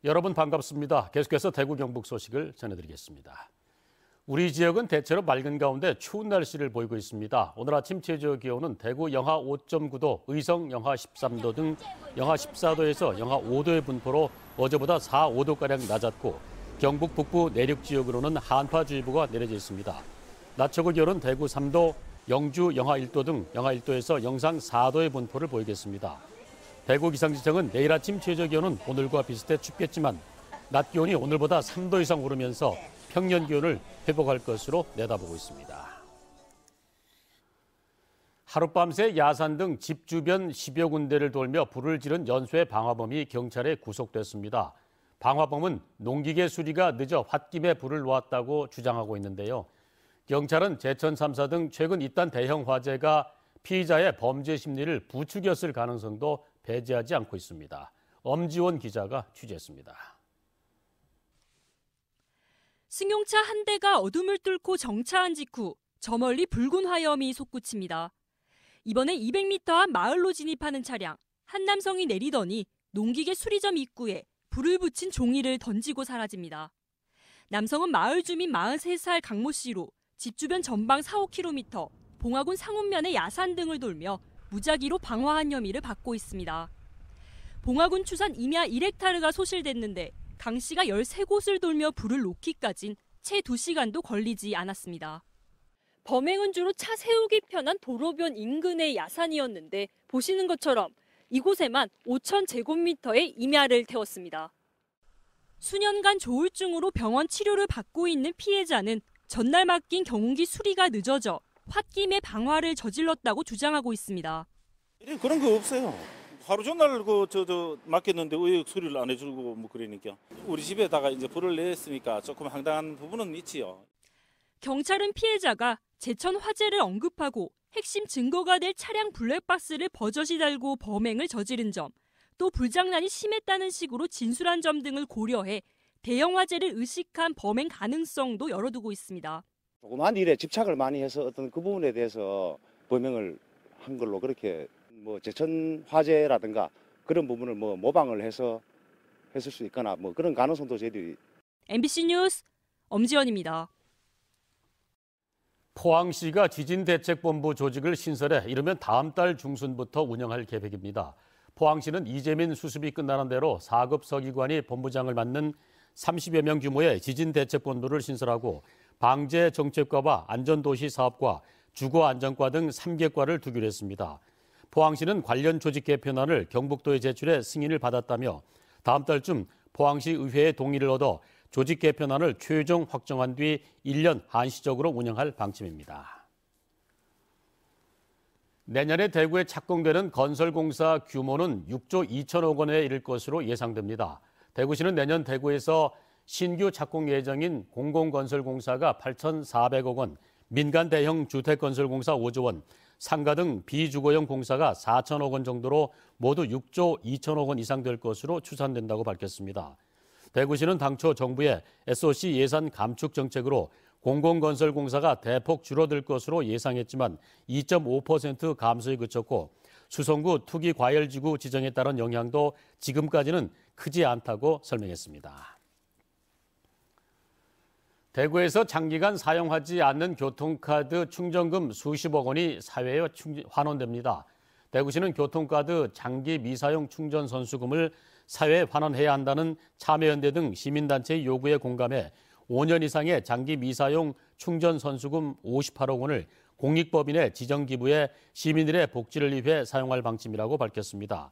여러분 반갑습니다. 계속해서 대구 경북 소식을 전해드리겠습니다. 우리 지역은 대체로 맑은 가운데 추운 날씨를 보이고 있습니다. 오늘 아침 최저 기온은 대구 영하 5.9도, 의성 영하 13도 등 영하 14도에서 영하 5도의 분포로 어제보다 4, 5도가량 낮았고 경북 북부 내륙 지역으로는 한파주의보가 내려져 있습니다. 낮 최고 기온은 대구 3도, 영주 영하 1도 등 영하 1도에서 영상 4도의 분포를 보이겠습니다. 대구 기상지청은 내일 아침 최저 기온은 오늘과 비슷해 춥겠지만 낮 기온이 오늘보다 3도 이상 오르면서 평년 기온을 회복할 것으로 내다보고 있습니다. 하룻밤새 야산 등 집 주변 10여 군데를 돌며 불을 지른 연쇄 방화범이 경찰에 구속됐습니다. 방화범은 농기계 수리가 늦어 홧김에 불을 놓았다고 주장하고 있는데요. 경찰은 제천 3사 등 최근 잇단 대형 화재가 피의자의 범죄 심리를 부추겼을 가능성도 배제하지 않고 있습니다. 엄지원 기자가 취재했습니다. 승용차 한 대가 어둠을 뚫고 정차한 직후 저 멀리 붉은 화염이 솟구칩니다. 이번에 200m 앞 마을로 진입하는 차량. 한 남성이 내리더니 농기계 수리점 입구에 불을 붙인 종이를 던지고 사라집니다. 남성은 마을 주민 43살 강모 씨로 집 주변 전방 4, 5km, 봉화군 상운면의 야산 등을 돌며 무작위로 방화한 혐의를 받고 있습니다. 봉화군 추산 임야 1헥타르가 소실됐는데 강 씨가 13곳을 돌며 불을 놓기까진 채 2시간도 걸리지 않았습니다. 범행은 주로 차 세우기 편한 도로변 인근의 야산이었는데 보시는 것처럼 이곳에만 5,000제곱미터의 임야를 태웠습니다. 수년간 조울증으로 병원 치료를 받고 있는 피해자는 전날 맡긴 경운기 수리가 늦어져 홧김에 방화를 저질렀다고 주장하고 있습니다. 그런 거 없어요. 하루 전날 맡겼는데 왜 수리를 안 해주고 뭐 그러니까 우리 집에다가 이제 불을 냈으니까 조금 황당한 부분은 있지요. 경찰은 피해자가 제천 화재를 언급하고 핵심 증거가 될 차량 블랙박스를 버젓이 달고 범행을 저지른 점, 또 불장난이 심했다는 식으로 진술한 점 등을 고려해 대형 화재를 의식한 범행 가능성도 열어두고 있습니다. 조그만 일에 집착을 많이 해서 어떤 그 부분에 대해서 범행을 한 걸로 그렇게 제천 화재라든가 그런 부분을 모방을 해서 했을 수 있거나 그런 가능성도 저희들이. MBC 뉴스 엄지연입니다. 포항시가 지진대책본부 조직을 신설해 이르면 다음 달 중순부터 운영할 계획입니다. 포항시는 이재민 수습이 끝나는 대로 4급 서기관이 본부장을 맡는 30여 명 규모의 지진대책본부를 신설하고 방재정책과와 안전도시사업과 주거안전과 등 3개과를 두기로 했습니다. 포항시는 관련 조직 개편안을 경북도에 제출해 승인을 받았다며 다음 달쯤 포항시 의회의 동의를 얻어 조직 개편안을 최종 확정한 뒤 1년 한시적으로 운영할 방침입니다. 내년에 대구에 착공되는 건설공사 규모는 6조 2천억 원에 이를 것으로 예상됩니다. 대구시는 내년 대구에서 신규 착공 예정인 공공건설공사가 8,400억 원, 민간 대형 주택건설공사 5조 원, 상가 등 비주거용 공사가 4천억 원 정도로 모두 6조 2천억 원 이상 될 것으로 추산된다고 밝혔습니다. 대구시는 당초 정부의 SOC 예산 감축 정책으로 공공건설공사가 대폭 줄어들 것으로 예상했지만 2.5% 감소에 그쳤고 수성구 투기과열지구 지정에 따른 영향도 지금까지는 크지 않다고 설명했습니다. 대구에서 장기간 사용하지 않는 교통카드 충전금 수십억 원이 사회에 환원됩니다. 대구시는 교통카드 장기 미사용 충전 선수금을 사회에 환원해야 한다는 참여연대 등 시민단체의 요구에 공감해 5년 이상의 장기 미사용 충전 선수금 58억 원을 공익법인의 지정기부에 시민들의 복지를 위해 사용할 방침이라고 밝혔습니다.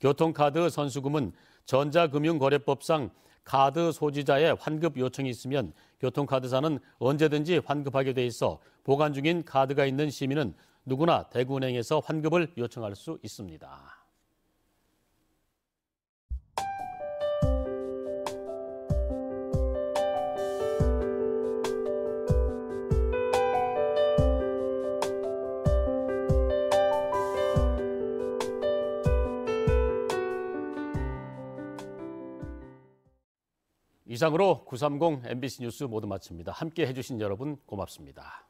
교통카드 선수금은 전자금융거래법상 카드 소지자의 환급 요청이 있으면 교통카드사는 언제든지 환급하게 돼 있어 보관 중인 카드가 있는 시민은 누구나 대구은행에서 환급을 요청할 수 있습니다. 이상으로 930 MBC 뉴스 모두 마칩니다. 함께 해주신 여러분 고맙습니다.